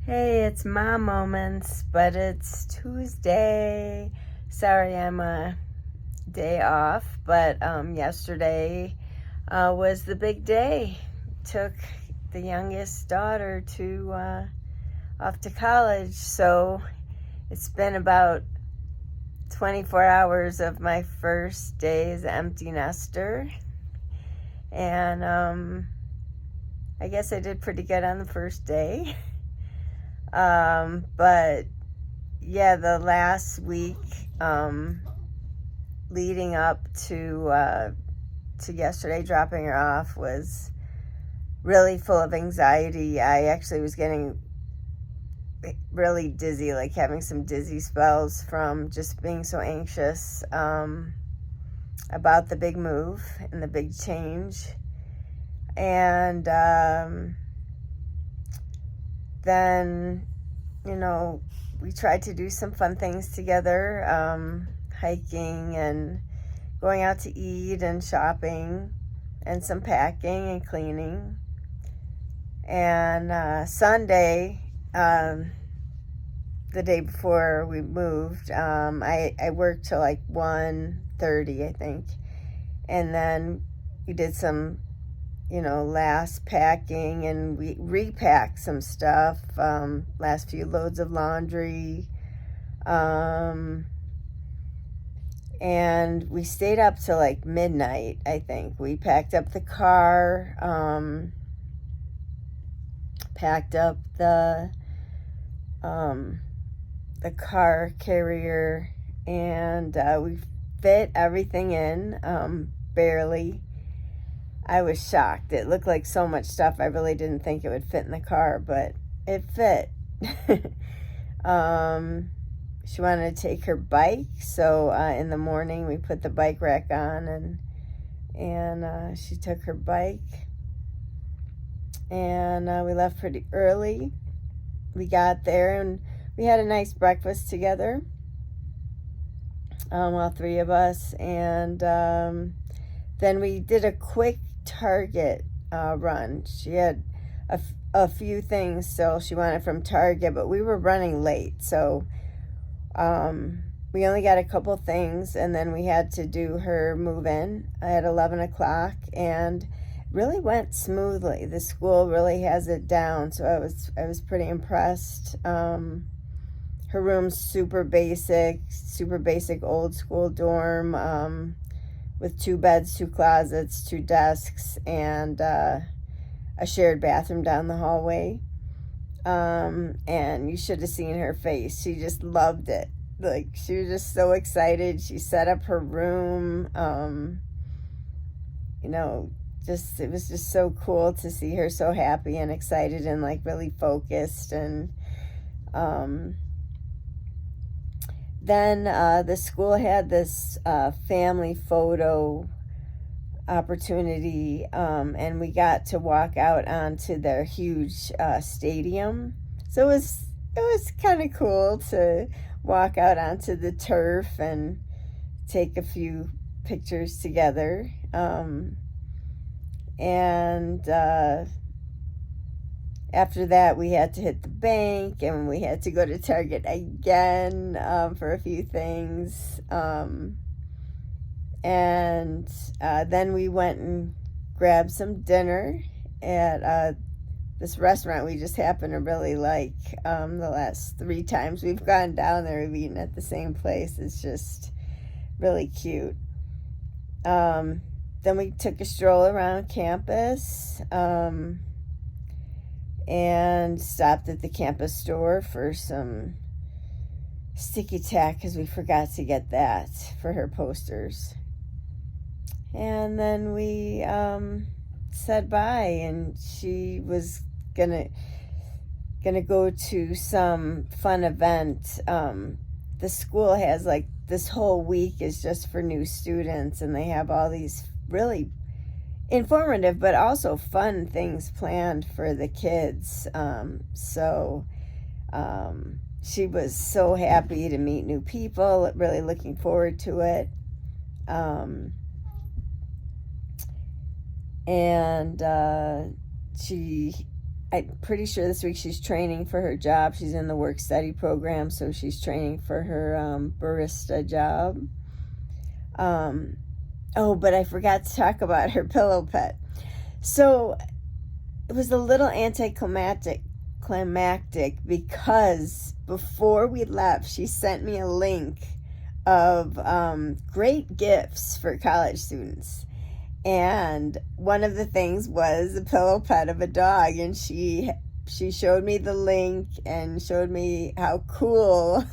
Hey, it's Mom Moments, but it's Tuesday. Sorry, I'm a day off, but yesterday was the big day. Took the youngest daughter to off to college, so it's been about 24 hours of my first day as an empty nester, and I guess I did pretty good on the first day. But yeah, the last week leading up to yesterday dropping her off was really full of anxiety. I actually was getting really dizzy, like having some dizzy spells from just being so anxious about the big move and the big change. And then, we tried to do some fun things together, hiking and going out to eat and shopping and some packing and cleaning. And Sunday, the day before we moved, I worked till like 1:30, I think. And then we did some last packing, and we repacked some stuff, last few loads of laundry, and we stayed up till like midnight, I think. We packed up the car, packed up the car carrier, and we fit everything in, barely. I was shocked. It looked like so much stuff. I really didn't think it would fit in the car, but it fit. She wanted to take her bike, so in the morning we put the bike rack on, and she took her bike, and we left pretty early. We got there and we had a nice breakfast together, all three of us, and then we did a quick Target run. She had a few things still she wanted from Target, but we were running late, so we only got a couple things, and then we had to do her move-in at 11 o'clock, and really went smoothly. The school really has it down, so I was pretty impressed. Her room's super basic old school dorm, with 2 beds, 2 closets, 2 desks, and a shared bathroom down the hallway. And you should have seen her face. She just loved it. Like, she was just so excited. She set up her room. It was just so cool to see her so happy and excited and like really focused. And then the school had this family photo opportunity, and we got to walk out onto their huge stadium. So it was kind of cool to walk out onto the turf and take a few pictures together. And after that, we had to hit the bank, and we had to go to Target again for a few things. And then we went and grabbed some dinner at this restaurant we just happen to really like. The last 3 times we've gone down there, we've eaten at the same place. It's just really cute. Then we took a stroll around campus, and stopped at the campus store for some sticky tack because we forgot to get that for her posters. And then we said bye, and she was gonna go to some fun event. The school has like this whole week is just for new students, and they have all these really informative but also fun things planned for the kids. So she was so happy to meet new people, really looking forward to it. And she I'm pretty sure this week she's training for her job. She's in the work-study program, so she's training for her barista job. Oh, but I forgot to talk about her pillow pet. So it was a little anticlimactic because before we left, she sent me a link of great gifts for college students. And one of the things was a pillow pet of a dog, and she showed me the link and showed me how cool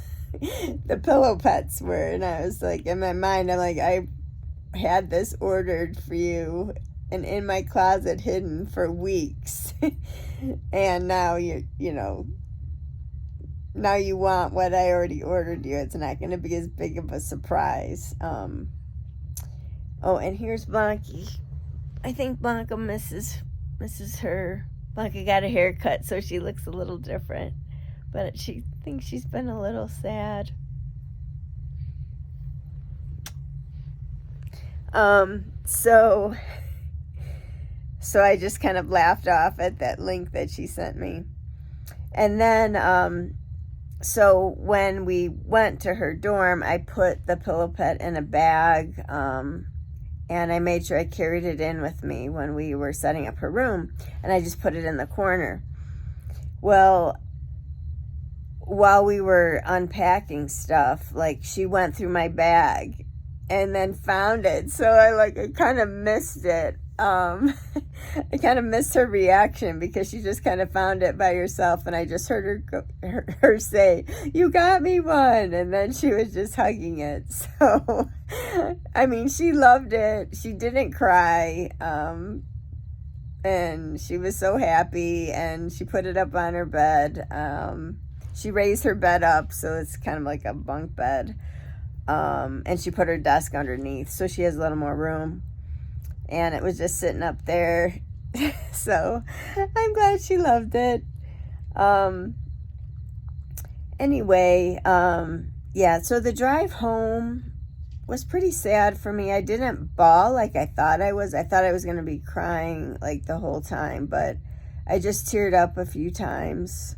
the pillow pets were. And I was like, in my mind, I'm like, I had this ordered for you and in my closet hidden for weeks. And now now you want what I already ordered you. It's not going to be as big of a surprise. Oh, and here's Blanky. I think Blanca misses her. Blanca got a haircut, so she looks a little different. But she thinks she's been a little sad. So I just kind of laughed off at that link that she sent me. And then, so when we went to her dorm, I put the pillow pet in a bag, and I made sure I carried it in with me when we were setting up her room, and I just put it in the corner. Well, while we were unpacking stuff, like, she went through my bag and then found it. So I kind of missed it. I kind of missed her reaction because she just kind of found it by herself, and I just heard her say, "You got me one," and then she was just hugging it. So, I mean, she loved it. She didn't cry, and she was so happy, and she put it up on her bed. She raised her bed up, so it's kind of like a bunk bed, and she put her desk underneath, so she has a little more room. And it was just sitting up there. So I'm glad she loved it. Anyway, yeah, so the drive home was pretty sad for me. I didn't bawl like I thought I was. I thought I was going to be crying like the whole time, but I just teared up a few times.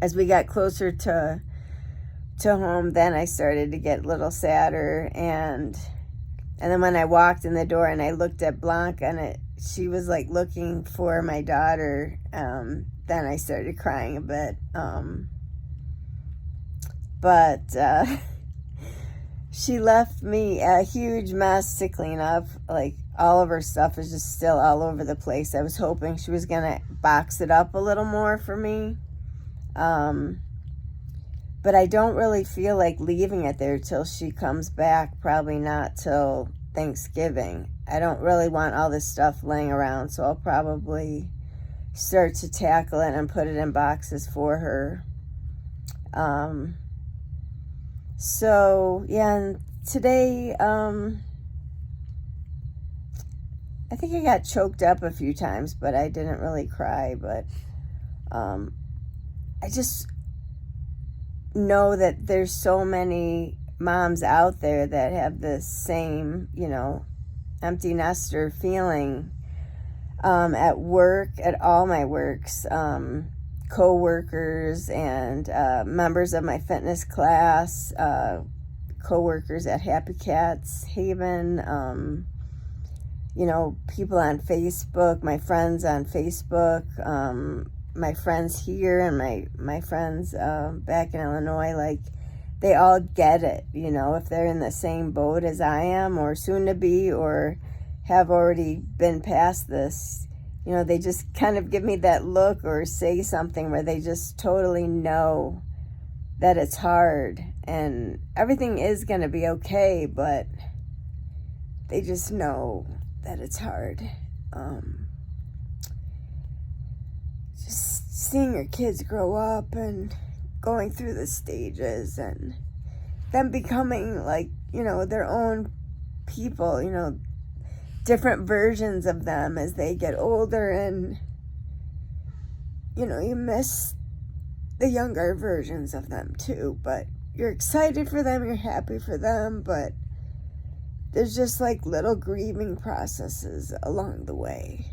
As we got closer to home, then I started to get a little sadder, and then when I walked in the door and I looked at Blanca, and she was like looking for my daughter, then I started crying a bit. But she left me a huge mess to clean up. Like, all of her stuff is just still all over the place. I was hoping she was going to box it up a little more for me. But I don't really feel like leaving it there till she comes back, probably not till Thanksgiving. I don't really want all this stuff laying around, so I'll probably start to tackle it and put it in boxes for her. So, yeah, and today, I think I got choked up a few times, but I didn't really cry, but I just know that there's so many moms out there that have the same, empty nester feeling, at work, at all my works, co-workers and members of my fitness class, co-workers at Happy Cats Haven, people on Facebook, my friends on Facebook, my friends here and my friends back in Illinois, like, they all get it, if they're in the same boat as I am, or soon to be, or have already been past this. They just kind of give me that look or say something where they just totally know that it's hard and everything is going to be okay, but they just know that it's hard. Just seeing your kids grow up and going through the stages and them becoming like, their own people, different versions of them as they get older, and, you miss the younger versions of them too, but you're excited for them, you're happy for them, but there's just like little grieving processes along the way.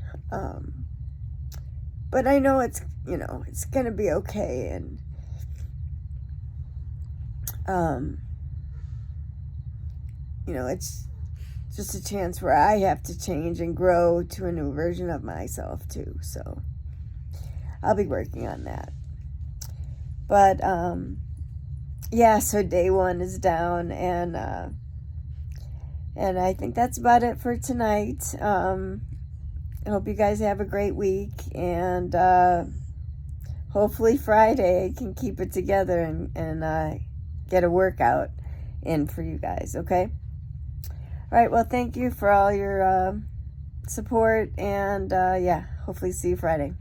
but I know it's, you know, it's going to be okay. And, you know, it's just a chance where I have to change and grow to a new version of myself too. So I'll be working on that. But, yeah, so day 1 is down, and I think that's about it for tonight. I hope you guys have a great week, and hopefully Friday I can keep it together and get a workout in for you guys, okay? All right, well, thank you for all your support, and yeah, hopefully see you Friday.